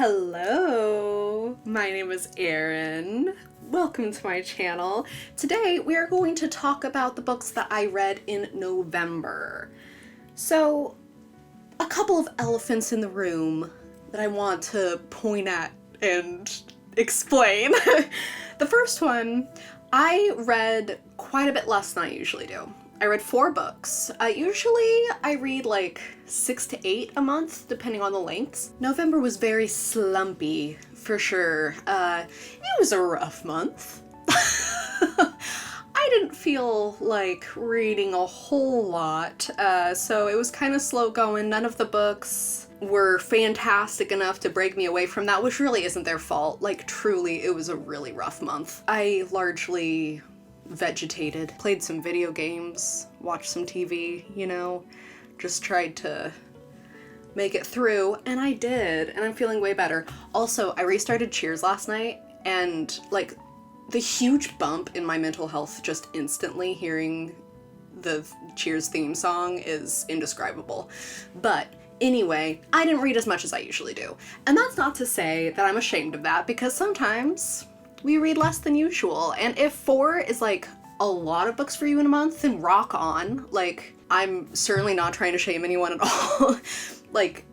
Hello, my name is Arin. Welcome to my channel. Today we are going to talk about the books that I read in November. So, a couple of elephants in the room that I want to point at and explain. The first one, I read quite a bit less than I usually do. I read 4 books. Usually I read like 6 to 8 a month, depending on the lengths. November was very slumpy, for sure. It was a rough month. I didn't feel like reading a whole lot, so it was kind of slow going. None of the books were fantastic enough to break me away from that, which really isn't their fault. Like, truly, it was a really rough month. I largely vegetated, played some video games, watched some TV, you know, just tried to make it through, and I did, and I'm feeling way better. Also, I restarted Cheers last night, and like the huge bump in my mental health just instantly hearing the Cheers theme song is indescribable. But anyway, I didn't read as much as I usually do. And that's not to say that I'm ashamed of that, because sometimes we read less than usual. And if 4 is like a lot of books for you in a month, then rock on. Like, I'm certainly not trying to shame anyone at all. Like,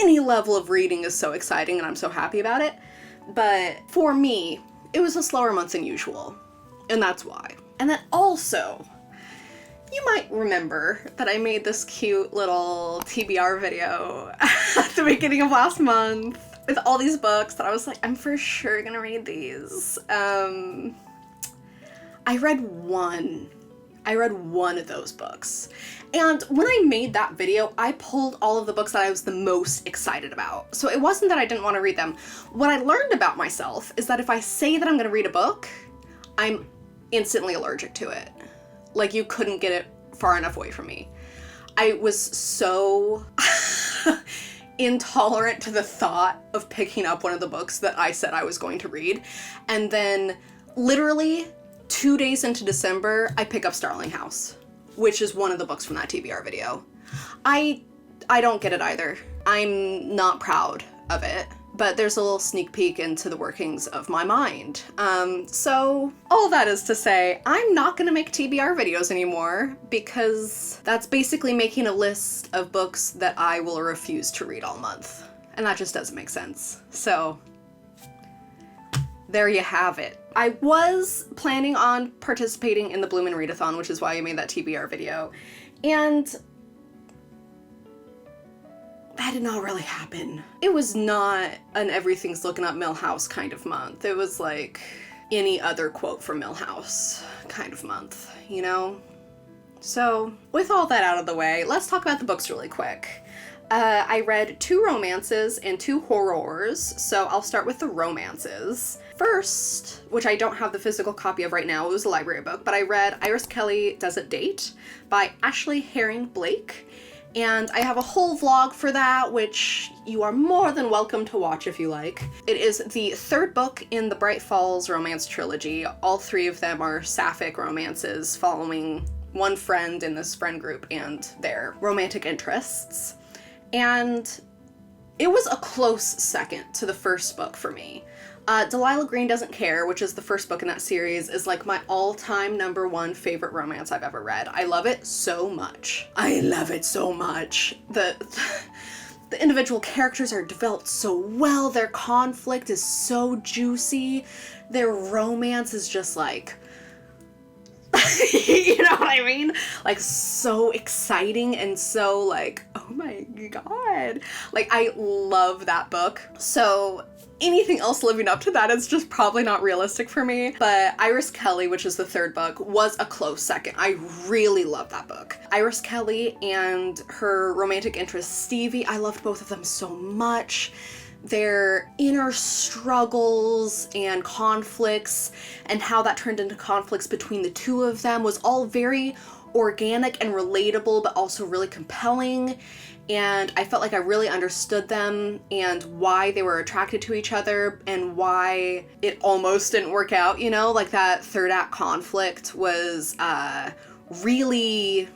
any level of reading is so exciting and I'm so happy about it. But for me, it was a slower month than usual. And that's why. And then also, you might remember that I made this cute little TBR video at the beginning of last month with all these books that I was like, I'm for sure gonna read these. I read one of those books. And when I made that video, I pulled all of the books that I was the most excited about. So it wasn't that I didn't want to read them. What I learned about myself is that if I say that I'm gonna read a book, I'm instantly allergic to it. Like, you couldn't get it far enough away from me. I was so intolerant to the thought of picking up one of the books that I said I was going to read. And then literally 2 days into December, I pick up Starling House, which is one of the books from that TBR video. I don't get it either. I'm not proud of it, but there's a little sneak peek into the workings of my mind. So all that is to say, I'm not gonna make TBR videos anymore, because that's basically making a list of books that I will refuse to read all month. And that just doesn't make sense. So there you have it. I was planning on participating in the Bloom and Readathon, which is why I made that TBR video. And that did not really happen. It was not an everything's looking up Millhouse kind of month. It was like any other quote from Millhouse kind of month, you know? So with all that out of the way, let's talk about the books really quick. I read 2 romances and 2 horrors, so I'll start with the romances. First, which I don't have the physical copy of right now, it was a library book, but I read Iris Kelly Doesn't Date by Ashley Herring Blake. And I have a whole vlog for that, which you are more than welcome to watch if you like. It is the 3rd book in the Bright Falls romance trilogy. All 3 of them are sapphic romances following one friend in this friend group and their romantic interests. And it was a close second to the first book for me. Delilah Green Doesn't Care, which is the first book in that series, is like my all-time #1 favorite romance I've ever read. I love it so much. I love it so much. The individual characters are developed so well, their conflict is so juicy, their romance is just like, you know what I mean? Like, so exciting and so like, oh my god. Like, I love that book. So anything else living up to that is just probably not realistic for me. But Iris Kelly, which is the 3rd book, was a close second. I really love that book. Iris Kelly and her romantic interest Stevie, I loved both of them so much. Their inner struggles and conflicts and how that turned into conflicts between the 2 of them was all very organic and relatable, but also really compelling. And I felt like I really understood them and why they were attracted to each other and why it almost didn't work out, you know? Like, that 3rd act conflict was really,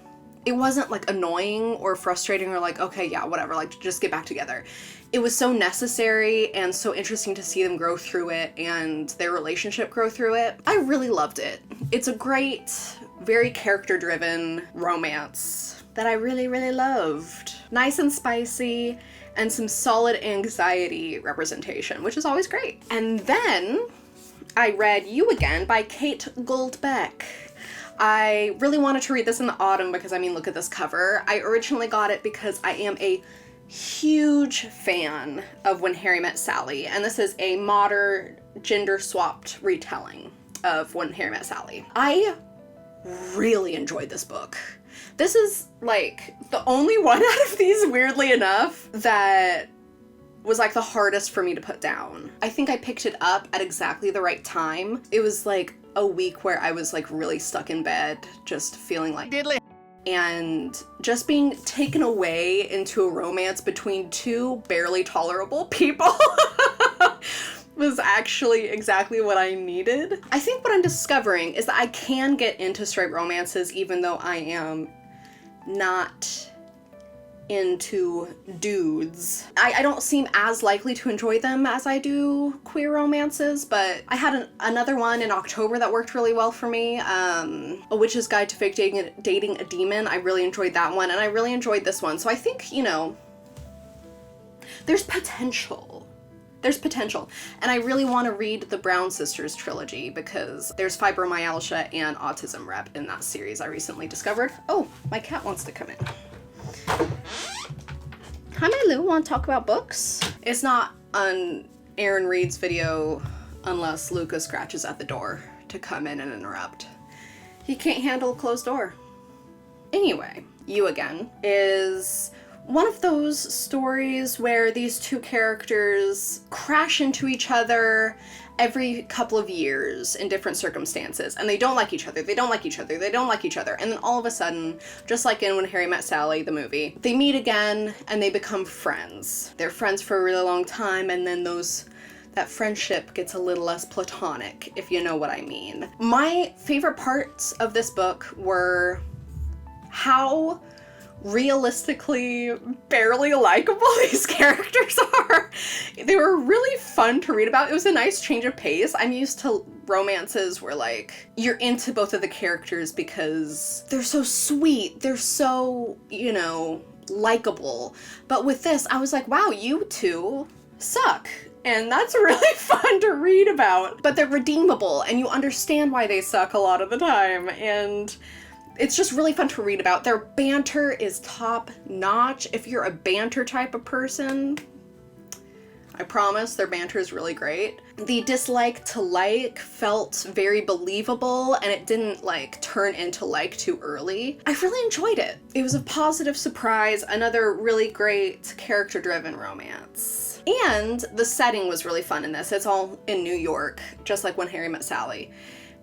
it wasn't like annoying or frustrating or like, okay, yeah, whatever, like just get back together. it was so necessary and so interesting to see them grow through it and their relationship grow through it. I really loved it. It's a great, very character-driven romance that I really, really loved. Nice and spicy, and some solid anxiety representation, which is always great. And then I read You Again by Kate Goldbeck. I really wanted to read this in the autumn because, I mean, look at this cover. I originally got it because I am a huge fan of When Harry Met Sally, and this is a modern gender-swapped retelling of When Harry Met Sally. I really enjoyed this book. This is like the only one out of these, weirdly enough, that was like the hardest for me to put down. I think I picked it up at exactly the right time. It was like a week where I was like really stuck in bed, just feeling like diddly. And just being taken away into a romance between two barely tolerable people was actually exactly what I needed. I think what I'm discovering is that I can get into straight romances even though I am not into dudes. I don't seem as likely to enjoy them as I do queer romances, but I had another one in October that worked really well for me. A Witch's Guide to Fake Dating a Demon. I really enjoyed that one, and I really enjoyed this one. So I think, you know, there's potential. There's potential. And I really want to read the Brown Sisters trilogy because there's fibromyalgia and autism rep in that series I recently discovered. Oh, my cat wants to come in. Hi, my Lou. Want to talk about books? It's not an Arin Reads video unless Luca scratches at the door to come in and interrupt. He can't handle a closed door. Anyway, You Again is one of those stories where these two characters crash into each other every couple of years in different circumstances, and they don't like each other, they don't like each other, they don't like each other, and then all of a sudden, just like in When Harry Met Sally, the movie, they meet again and they become friends. They're friends for a really long time, and then that friendship gets a little less platonic, if you know what I mean. My favorite parts of this book were how realistically barely likable these characters are. They were really fun to read about. It was a nice change of pace. I'm used to romances where like you're into both of the characters because they're so sweet, they're so, you know, likable. But with this, I was like, wow, you two suck. And that's really fun to read about. But they're redeemable and you understand why they suck a lot of the time. And it's just really fun to read about. Their banter is top notch. If you're a banter type of person, I promise their banter is really great. The dislike to like felt very believable and it didn't like turn into like too early. I really enjoyed it. It was a positive surprise, another really great character-driven romance. And the setting was really fun in this. It's all in New York, just like When Harry Met Sally.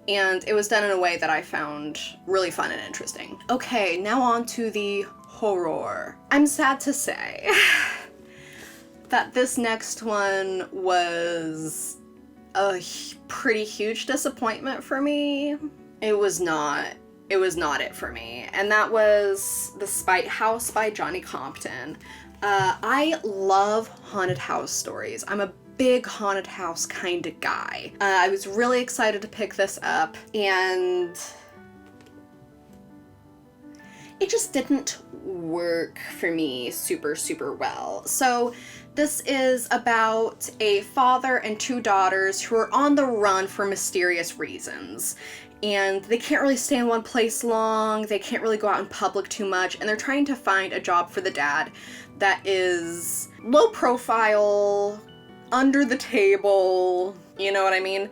And it was done in a way that I found really fun and interesting. Okay, now on to the horror. I'm sad to say that this next one was a pretty huge disappointment for me. It was not it for me. And that was The Spite House by Johnny Compton. I love haunted house stories. I'm a big haunted house kind of guy. I was really excited to pick this up, and it just didn't work for me super well. So this is about a father and two daughters who are on the run for mysterious reasons. And they can't really stay in one place long, they can't really go out in public too much, and they're trying to find a job for the dad that is low profile, under the table, you know what I mean?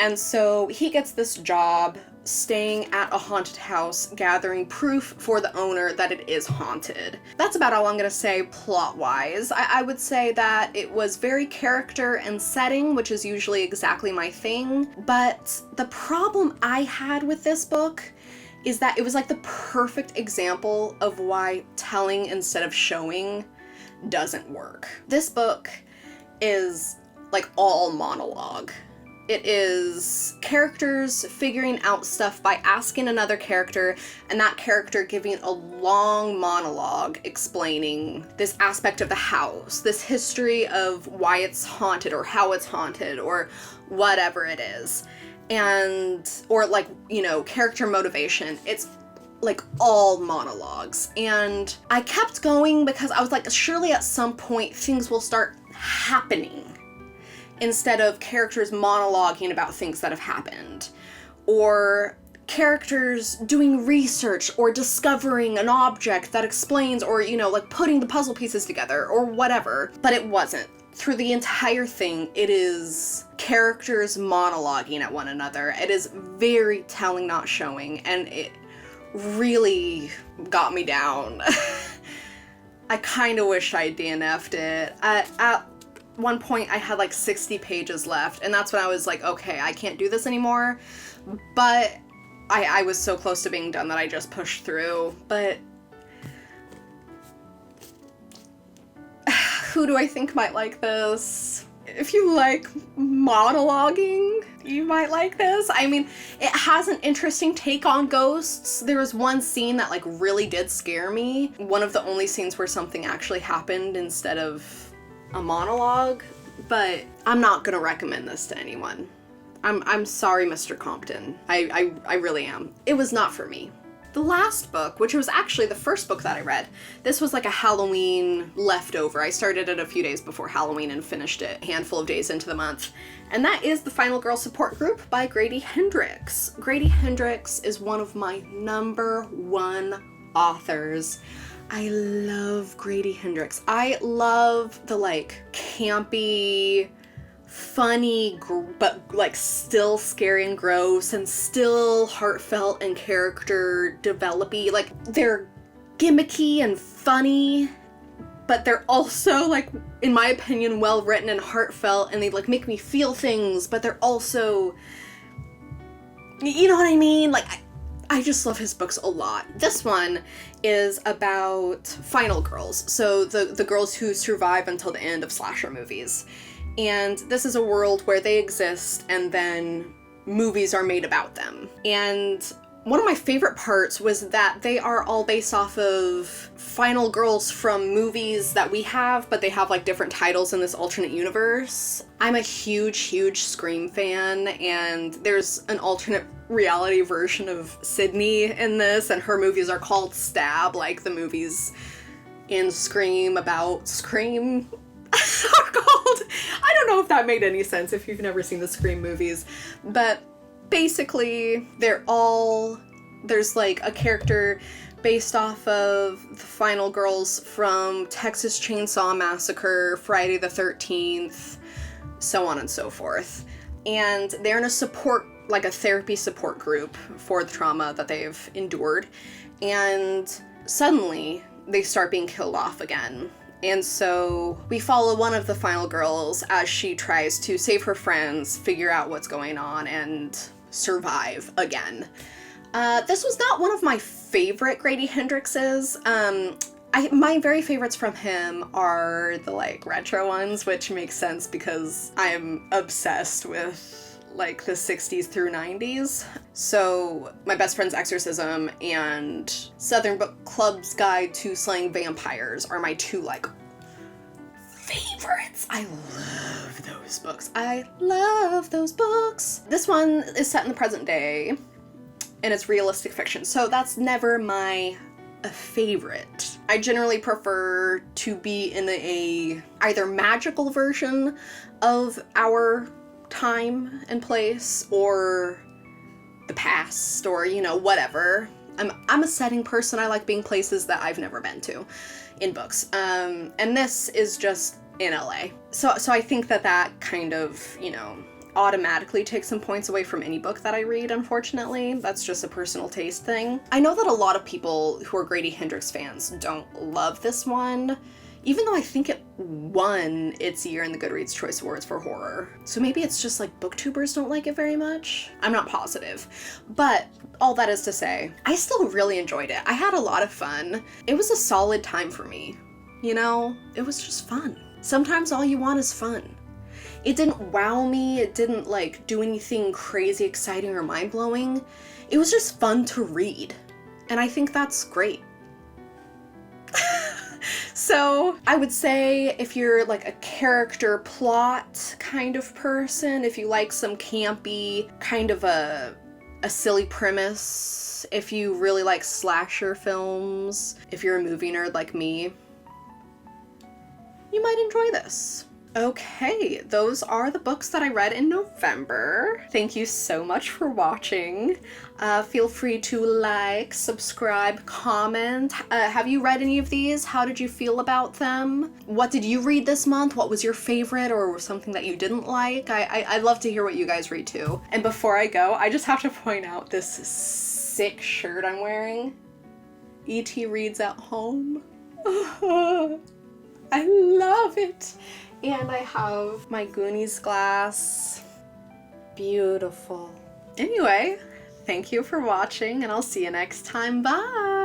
And so he gets this job staying at a haunted house, gathering proof for the owner that it is haunted. That's about all I'm gonna say plot-wise. I would say that it was very character and setting, which is usually exactly my thing, but the problem I had with this book is that it was like the perfect example of why telling instead of showing doesn't work. This book is like all monologue. It is characters figuring out stuff by asking another character, and that character giving a long monologue explaining this aspect of the house, this history of why it's haunted or how it's haunted or whatever it is. And, or like, you know, character motivation. It's like all monologues. And I kept going because I was like, surely at some point things will start happening, instead of characters monologuing about things that have happened, or characters doing research or discovering an object that explains, or, you know, like putting the puzzle pieces together or whatever. But it wasn't. Through the entire thing, it is characters monologuing at one another. It is very telling, not showing, and it really got me down. I kind of wish I DNF'd it. At one point I had like 60 pages left, and that's when I was like, okay, I can't do this anymore. But I was so close to being done that I just pushed through. But who do I think might like this? If you like monologuing, you might like this. I mean, it has an interesting take on ghosts. There was one scene that like really did scare me. One of the only scenes where something actually happened instead of a monologue, but I'm not gonna recommend this to anyone. I'm sorry, Mr. Compton. I really am. It was not for me. The last book, which was actually the first book that I read, this was like a Halloween leftover. I started it a few days before Halloween and finished it a handful of days into the month. And that is The Final Girl Support Group by Grady Hendrix. Grady Hendrix is one of my #1 authors. I love Grady Hendrix. I love the like campy, funny, but like still scary and gross and still heartfelt and character developy. Like they're gimmicky and funny, but they're also like, in my opinion, well written and heartfelt, and they like make me feel things, but they're also, you know what I mean? Like I just love his books a lot. This one is about final girls, so the girls who survive until the end of slasher movies. And this is a world where they exist and then movies are made about them. And one of my favorite parts was that they are all based off of final girls from movies that we have, but they have like different titles in this alternate universe. I'm a huge Scream fan, and there's an alternate reality version of Sydney in this, and her movies are called Stab, like the movies in Scream about Scream are called. I don't know if that made any sense if you've never seen the Scream movies, but basically there's like a character based off of the final girls from Texas Chainsaw Massacre, Friday the 13th, so on and so forth. And they're in a support, like a therapy support group for the trauma that they've endured. And suddenly they start being killed off again. And so we follow one of the final girls as she tries to save her friends, figure out what's going on, and survive again. This was not one of my favorite Grady Hendrix's. My very favorites from him are the like retro ones, which makes sense because I'm obsessed with like the 60s through 90s. So My Best Friend's Exorcism and Southern Book Club's Guide to Slaying Vampires are my two like favorites. I love those books. I love those books. This one is set in the present day and it's realistic fiction, so that's never my favorite. I generally prefer to be in a either magical version of our time and place or the past, or you know, whatever. I'm a setting person. I like being places that I've never been to in books. And this is just in LA. So I think that kind of, you know, automatically takes some points away from any book that I read, unfortunately. That's just a personal taste thing. I know that a lot of people who are Grady Hendrix fans don't love this one, even though I think it won its year in the Goodreads Choice Awards for horror. So maybe it's just like booktubers don't like it very much? I'm not positive. But all that is to say, I still really enjoyed it. I had a lot of fun. It was a solid time for me. You know, it was just fun. Sometimes all you want is fun. It didn't wow me, it didn't like do anything crazy exciting or mind-blowing. It was just fun to read. And I think that's great. So I would say if you're like a character plot kind of person, if you like some campy, kind of a silly premise, if you really like slasher films, if you're a movie nerd like me, you might enjoy this. Okay, those are the books that I read in November. Thank you so much for watching. Feel free to like, subscribe, comment. Have you read any of these? How did you feel about them? What did you read this month? What was your favorite or something that you didn't like? I'd love to hear what you guys read too. And before I go, I just have to point out this sick shirt I'm wearing. E.T. reads at home. I love it. And I have my Goonies glass. Beautiful. Anyway, thank you for watching and I'll see you next time. Bye!